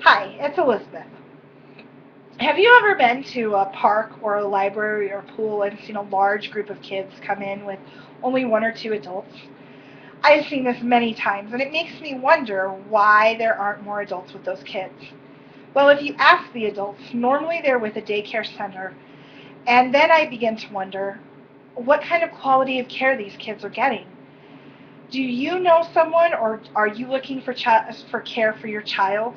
Hi, it's Elizabeth. Have you ever been to a park or a library or pool and seen a large group of kids come in with only one or two adults? I've seen this many times, and it makes me wonder why there aren't more adults with those kids. Well, if you ask the adults, normally they're with a daycare center, and then I begin to wonder what kind of quality of care these kids are getting. Do you know someone, or are you looking for care for your child?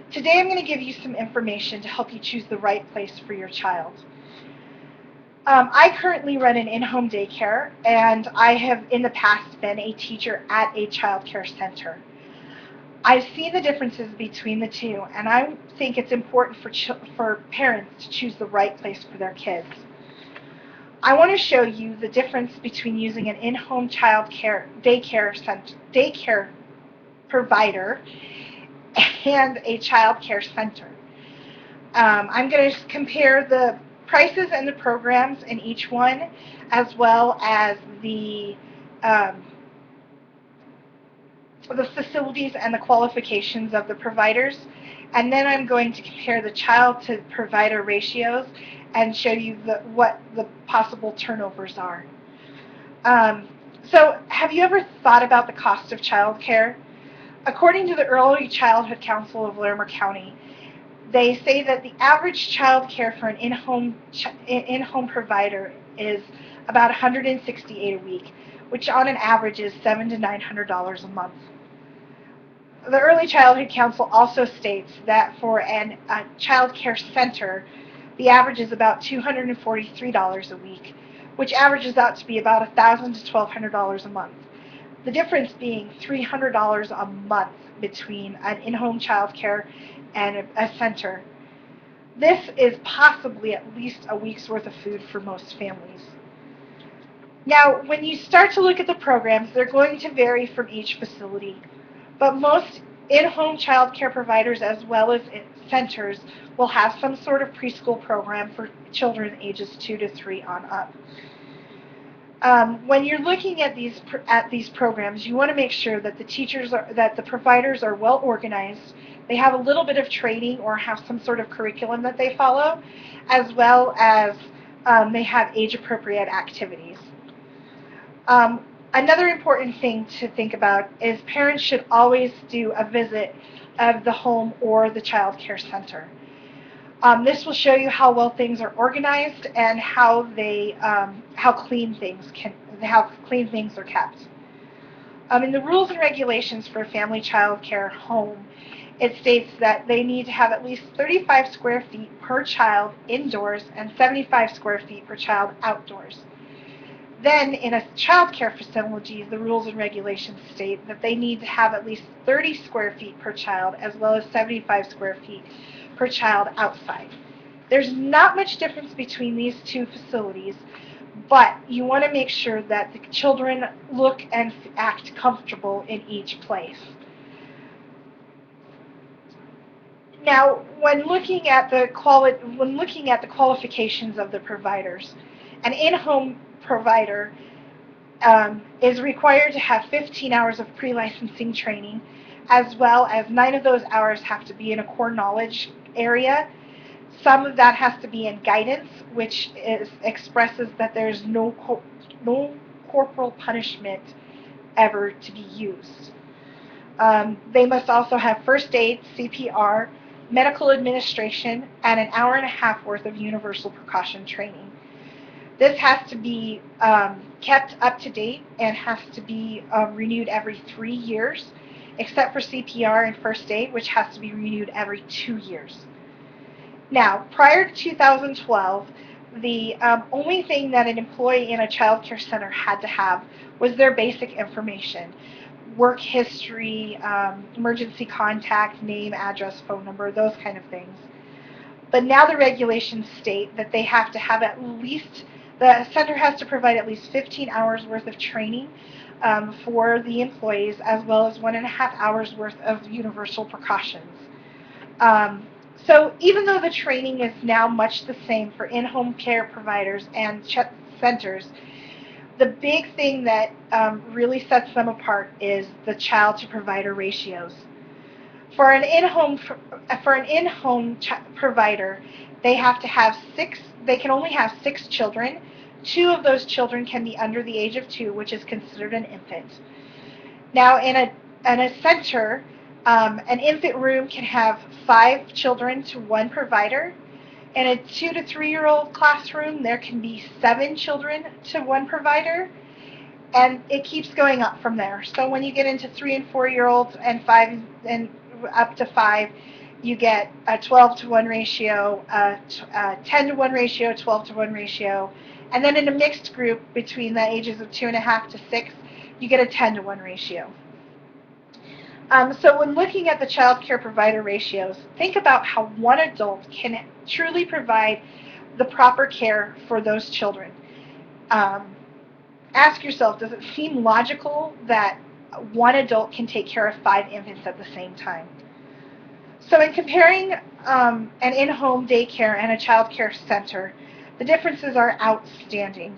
Today I'm going to give you some information to help you choose the right place for your child. I currently run an in-home daycare, and I have in the past been a teacher at a child care center. I've seen the differences between the two, and I think it's important for parents to choose the right place for their kids. I want to show you the difference between using an in-home daycare provider and a child care center. I'm going to compare the prices and the programs in each one, as well as the facilities and the qualifications of the providers. And then I'm going to compare the child to provider ratios and show you what the possible turnovers are. So have you ever thought about the cost of child care? According to the Early Childhood Council of Larimer County, they say that the average child care for an in-home provider is about $168 a week, which on an average is $700 to $900 a month. The Early Childhood Council also states that for a child care center, the average is about $243 a week, which averages out to be about $1,000 to $1,200 a month. The difference being $300 a month between an in-home child care and a center. This is possibly at least a week's worth of food for most families. Now, when you start to look at the programs, they're going to vary from each facility, but most in-home child care providers as well as centers will have some sort of preschool program for children ages 2 to 3 on up. When you're looking at these programs, you want to make sure that the providers are well organized. They have a little bit of training or have some sort of curriculum that they follow, as well as they have age-appropriate activities. Another important thing to think about is parents should always do a visit of the home or the child care center. This will show you how well things are organized and how clean things are kept. In the rules and regulations for a family child care home, it states that they need to have at least 35 square feet per child indoors and 75 square feet per child outdoors. Then, in a child care facility, the rules and regulations state that they need to have at least 30 square feet per child as well as 75 square feet per child outside. There's not much difference between these two facilities, but you want to make sure that the children look and act comfortable in each place. Now, when looking at the qualifications of the providers, an in-home provider is required to have 15 hours of pre-licensing training, as well as 9 of those hours have to be in a core knowledge area. Some of that has to be in guidance, which expresses that there's no corporal punishment ever to be used. They must also have first aid, CPR, medical administration, and an hour and a half worth of universal precaution training. This has to be kept up to date and has to be renewed every 3 years, except for CPR and first aid, which has to be renewed every 2 years. Now, prior to 2012, the only thing that an employee in a child care center had to have was their basic information: work history, emergency contact, name, address, phone number, those kind of things. But now the regulations state that they have to have the center has to provide at least 15 hours worth of training for the employees, as well as 1.5 hours worth of universal precautions. So even though the training is now much the same for in-home care providers and centers, the big thing that really sets them apart is the child to provider ratios. For an in-home provider, they have to have six. They can only have 6 children. 2 of those children can be under the age of 2, which is considered an infant. Now, in a center, an infant room can have 5 children to 1 provider. In a 2 to 3-year-old classroom, there can be 7 children to 1 provider, and it keeps going up from there. So when you get into 3 and 4-year-olds and 5 and up to 5, you get a 12 to 1 ratio, a 10 to 1 ratio, 12 to 1 ratio, and then in a mixed group between the ages of 2.5 to 6, you get a 10 to 1 ratio. So when looking at the child care provider ratios, think about how one adult can truly provide the proper care for those children. Ask yourself, does it seem logical that one adult can take care of 5 infants at the same time? So in comparing an in-home daycare and a child care center, the differences are outstanding.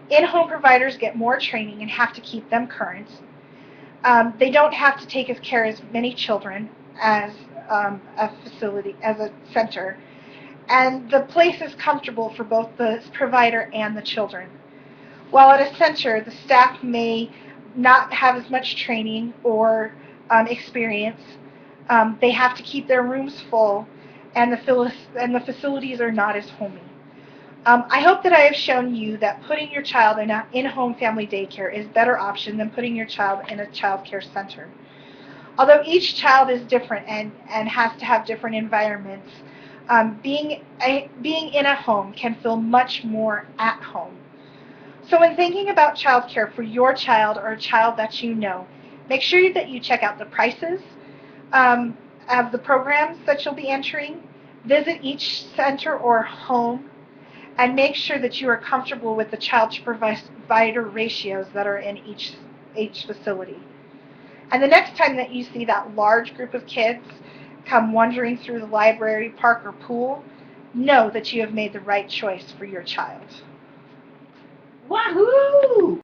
In-home providers get more training and have to keep them current. They don't have to take care of as many children as a facility, as a center. And the place is comfortable for both the provider and the children. While at a center, the staff may not have as much training or experience. They have to keep their rooms full, and the facilities are not as homey. I hope that I have shown you that putting your child in an in-home family daycare is a better option than putting your child in a child care center. Although each child is different and has to have different environments, being in a home can feel much more at home. So when thinking about child care for your child or a child that you know, make sure that you check out the prices of the programs that you'll be entering, visit each center or home, and make sure that you are comfortable with the child to provider ratios that are in each facility. And the next time that you see that large group of kids come wandering through the library, park, or pool, know that you have made the right choice for your child. Wahoo!